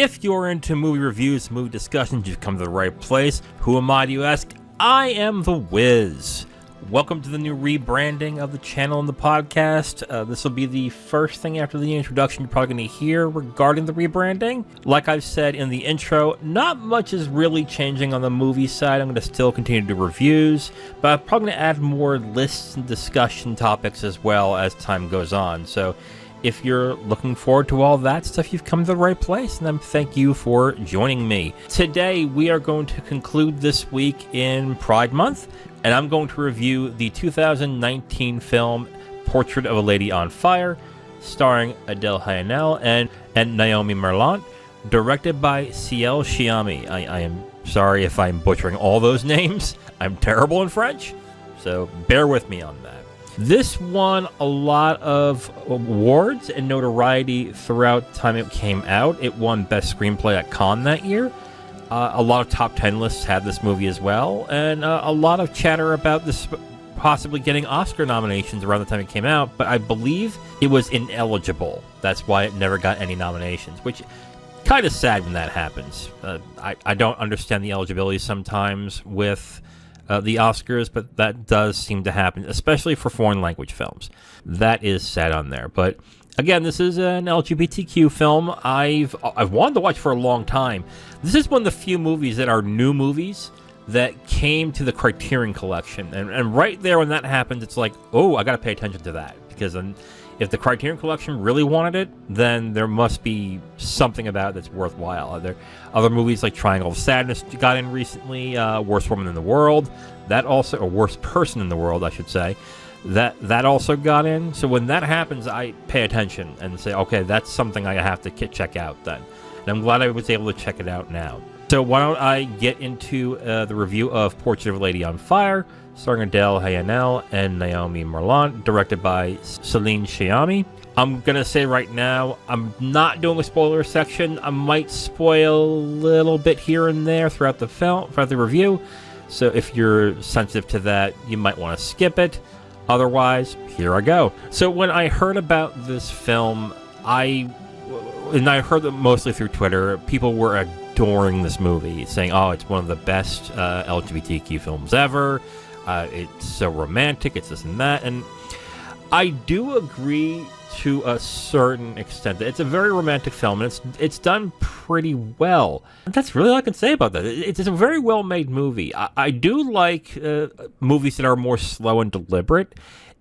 If you're into movie reviews, movie discussions, you've come to the right place. Who am I, do you ask? I am The Wiz. Welcome to the new rebranding of the channel and the podcast. This will be the first thing after the introduction you're probably going to hear regarding the rebranding. Like I've said in the intro, not much is really changing on the movie side. I'm going to still continue to do reviews, but I'm probably going to add more lists and discussion topics as well as time goes on. So if you're looking forward to all that stuff, you've come to the right place, and thank you for joining me. Today, we are going to conclude this week in Pride Month, and I'm going to review the 2019 film Portrait of a Lady on Fire, starring Adele Haenel and Naomi Merlant, directed by Celine Sciamma. I am sorry if I'm butchering all those names. I'm terrible in French, so bear with me on that. This won a lot of awards and notoriety throughout the time it came out. It won Best Screenplay at Cannes that year. A lot of top 10 lists had this movie as well, and a lot of chatter about this possibly getting Oscar nominations around the time it came out, but I believe it was ineligible. That's why it never got any nominations, which kind of sad when that happens. I don't understand the eligibility sometimes with the Oscars, but that does seem to happen, especially for foreign language films. That is sad on there. But again, this is an LGBTQ film I've wanted to watch for a long time. This is one of the few movies that are new movies that came to the Criterion Collection. And right there when that happens, it's like, oh, I got to pay attention to that. Because if the Criterion Collection really wanted it, then there must be something about it that's worthwhile. Are there other movies like Triangle of Sadness got in recently, Worst Woman in the World, that also, or Worst Person in the World, I should say, that also got in. So when that happens, I pay attention and say, okay, that's something I have to check out then. And I'm glad I was able to check it out now. So why don't I get into the review of Portrait of a Lady on Fire, starring Adele Haenel and Naomi Merlant, directed by Celine Sciamma. I'm going to say right now, I'm not doing a spoiler section. I might spoil a little bit here and there throughout the film, throughout the review. So if you're sensitive to that, you might want to skip it. Otherwise, here I go. So when I heard about this film, I heard that mostly through Twitter, people were adoring this movie, saying, oh, it's one of the best LGBTQ films ever. It's so romantic, it's this and that. And I do agree to a certain extent that it's a very romantic film, and it's done pretty well. And that's really all I can say about that. It's a very well-made movie. I do like movies that are more slow and deliberate,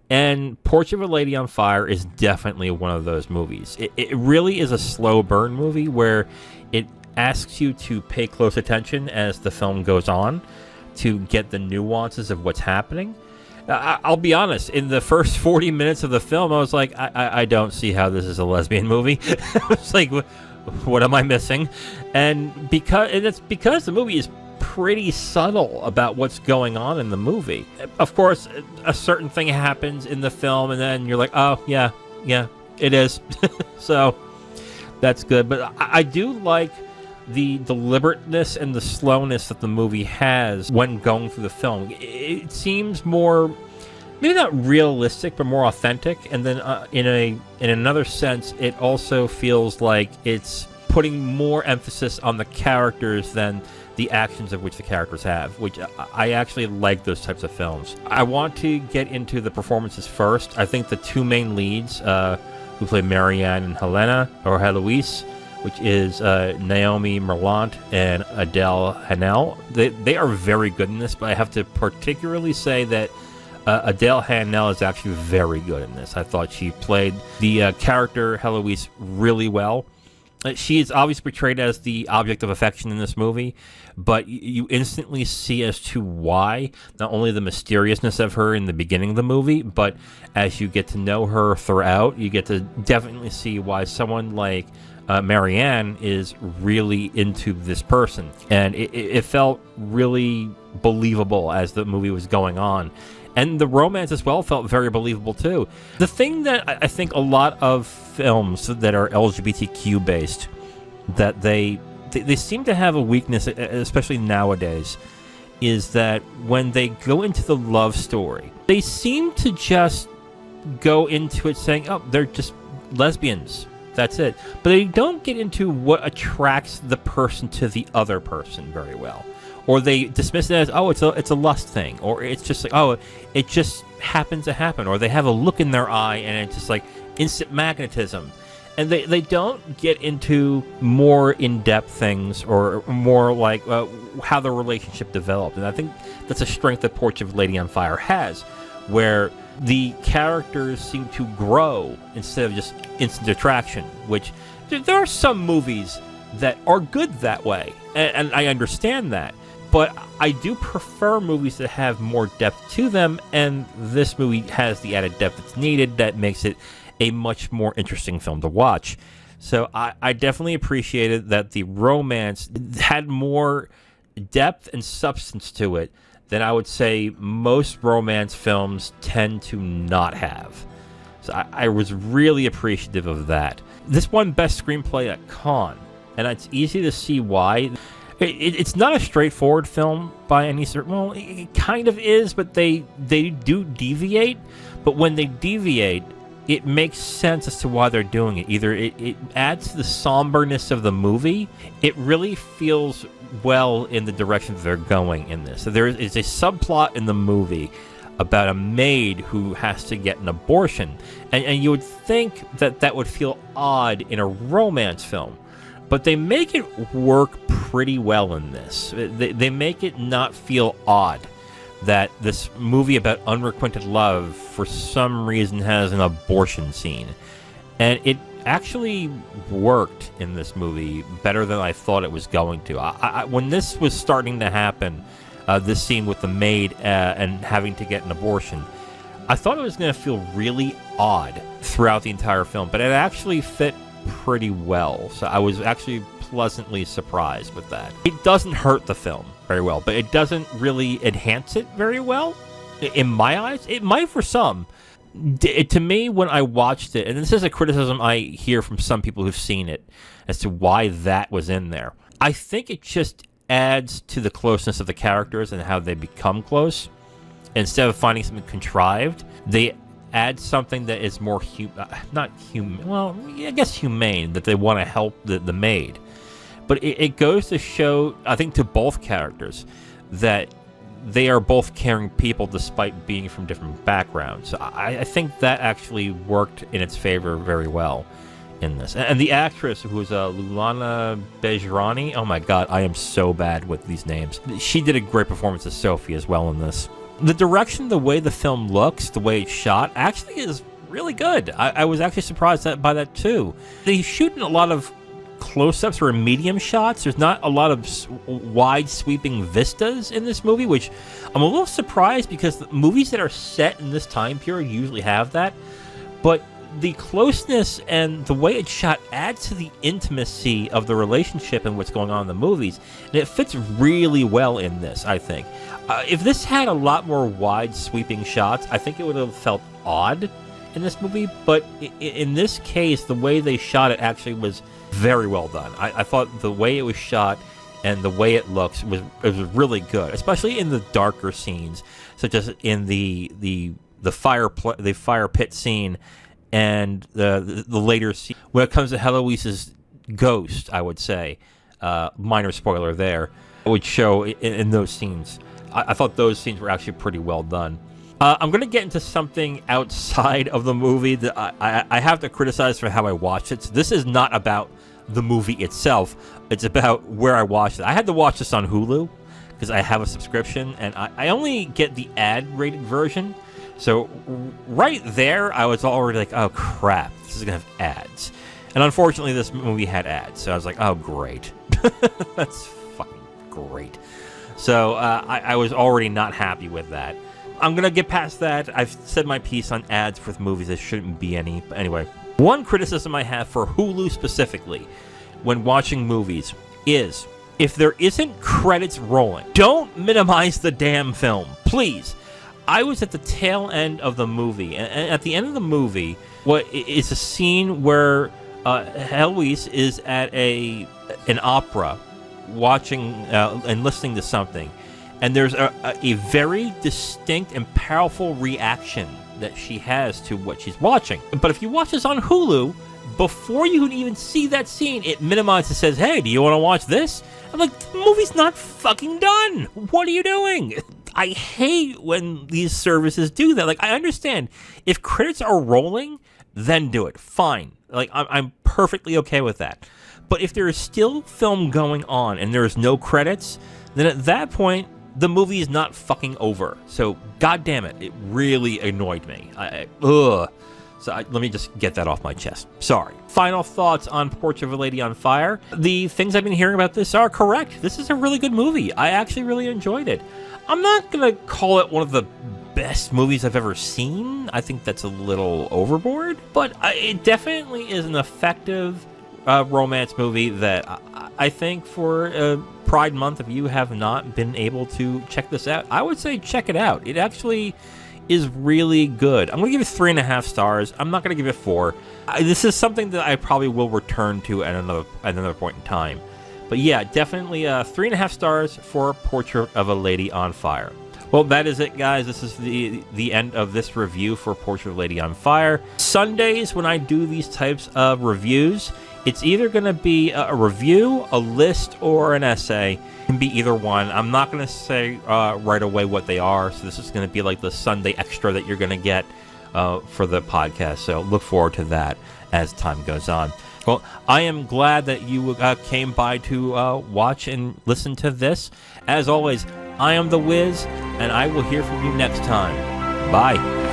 and Portrait of a Lady on Fire is definitely one of those movies. It really is a slow burn movie where it asks you to pay close attention as the film goes on to get the nuances of what's happening. I'll be honest, in the first 40 minutes of the film, I was like, I don't see how this is a lesbian movie. I was like, what am I missing? And it's because the movie is pretty subtle about what's going on in the movie. Of course, a certain thing happens in the film, and then you're like, oh, yeah, it is. So that's good. But I do like the deliberateness and the slowness that the movie has when going through the film. It seems more, maybe not realistic, but more authentic. And then in another sense, it also feels like it's putting more emphasis on the characters than the actions of which the characters have, which I actually like those types of films. I want to get into the performances first. I think the two main leads who play Marianne and Helena, or Heloise, which is Naomi Merlant and Adele Haenel. They are very good in this, but I have to particularly say that Adele Haenel is actually very good in this. I thought she played the character Heloise really well. She is obviously portrayed as the object of affection in this movie, but you instantly see as to why, not only the mysteriousness of her in the beginning of the movie, but as you get to know her throughout, you get to definitely see why someone like Marianne is really into this person. And it felt really believable as the movie was going on. And the romance as well felt very believable too. The thing that I think a lot of films that are LGBTQ based, that they seem to have a weakness, especially nowadays, is that when they go into the love story, they seem to just go into it saying, oh, they're just lesbians. That's it. But they don't get into what attracts the person to the other person very well. Or they dismiss it as, oh, it's a lust thing. Or it's just like, oh, it just happens to happen. Or they have a look in their eye and it's just like instant magnetism. And they don't get into more in-depth things or more like how the relationship developed. And I think that's a strength that Portrait of a Lady on Fire has, where the characters seem to grow instead of just instant attraction, which there are some movies that are good that way, and I understand that. But I do prefer movies that have more depth to them, and this movie has the added depth that's needed that makes it a much more interesting film to watch. So I definitely appreciated that the romance had more depth and substance to it than I would say most romance films tend to not have. So I was really appreciative of that. This won Best Screenplay at Cannes, and it's easy to see why. It's not a straightforward film by any certain... Well, it kind of is, but they do deviate. But when they deviate, it makes sense as to why they're doing it. Either it adds to the somberness of the movie. It really feels well in the direction that they're going in this. So there is a subplot in the movie about a maid who has to get an abortion. And you would think that would feel odd in a romance film. But they make it work pretty well in this. They make it not feel odd that this movie about unrequited love for some reason has an abortion scene. And it actually worked in this movie better than I thought it was going to. When this was starting to happen, this scene with the maid and having to get an abortion, I thought it was going to feel really odd throughout the entire film, but it actually fit pretty well. So I was actually pleasantly surprised with that. It doesn't hurt the film very well, but it doesn't really enhance it very well. In my eyes, it might for some. To me, when I watched it, and this is a criticism I hear from some people who've seen it as to why that was in there, I think it just adds to the closeness of the characters and how they become close. Instead of finding something contrived, they add something that is more not human. Well, I guess humane, that they want to help the maid. But it goes to show, I think, to both characters that they are both caring people despite being from different backgrounds. So I think that actually worked in its favor very well in this. And the actress, who is Lulana Bejrani, oh my god, I am so bad with these names. She did a great performance as Sophie as well in this. The direction, the way the film looks, the way it's shot, actually is really good. I was actually surprised by that too. They shoot in a lot of close-ups or medium shots. There's not a lot of wide sweeping vistas in this movie, which I'm a little surprised because the movies that are set in this time period usually have that. But the closeness and the way it's shot adds to the intimacy of the relationship and what's going on in the movies, and it fits really well in this, I think. If this had a lot more wide sweeping shots, I think it would have felt odd in this movie, but in this case, the way they shot it actually was very well done. I thought the way it was shot and the way it looks was really good, especially in the darker scenes, such as in the fire pit scene and the later scene. When it comes to Heloise's ghost, I would say, minor spoiler there, would show in those scenes. I thought those scenes were actually pretty well done. I'm going to get into something outside of the movie that I have to criticize for how I watched it. So this is not about the movie itself. It's about where I watched it. I had to watch this on Hulu because I have a subscription, and I only get the ad-rated version. So right there, I was already like, oh, crap, this is going to have ads. And unfortunately, this movie had ads. So I was like, oh, great. That's fucking great. So I was already not happy with that. I'm going to get past that. I've said my piece on ads for movies. There shouldn't be any. But anyway, one criticism I have for Hulu specifically when watching movies is if there isn't credits rolling, don't minimize the damn film. Please. I was at the tail end of the movie. And at the end of the movie, what is a scene where Heloise is at an opera watching and listening to something. And there's a very distinct and powerful reaction that she has to what she's watching. But if you watch this on Hulu, before you can even see that scene, it minimizes, says, hey, do you want to watch this? I'm like, the movie's not fucking done. What are you doing? I hate when these services do that. Like, I understand if credits are rolling, then do it. Fine. Like, I'm perfectly okay with that. But if there is still film going on and there is no credits, then at that point, the movie is not fucking over. So, goddamn it, it really annoyed me. So let me just get that off my chest. Sorry. Final thoughts on Portrait of a Lady on Fire. The things I've been hearing about this are correct. This is a really good movie. I actually really enjoyed it. I'm not going to call it one of the best movies I've ever seen. I think that's a little overboard. But it definitely is an effective romance movie that I think for Pride Month, if you have not been able to check this out, I would say check it out. It actually is really good. I'm going to give it 3.5 stars. I'm not going to give it 4. This is something that I probably will return to at another point in time. But yeah, definitely 3.5 stars for Portrait of a Lady on Fire. Well, that is it, guys. This is the end of this review for Portrait of a Lady on Fire. Sundays, when I do these types of reviews, it's either going to be a review, a list, or an essay. It can be either one. I'm not going to say right away what they are, so this is going to be like the Sunday extra that you're going to get for the podcast. So look forward to that as time goes on. Well, I am glad that you came by to watch and listen to this. As always, I am The Wiz, and I will hear from you next time. Bye.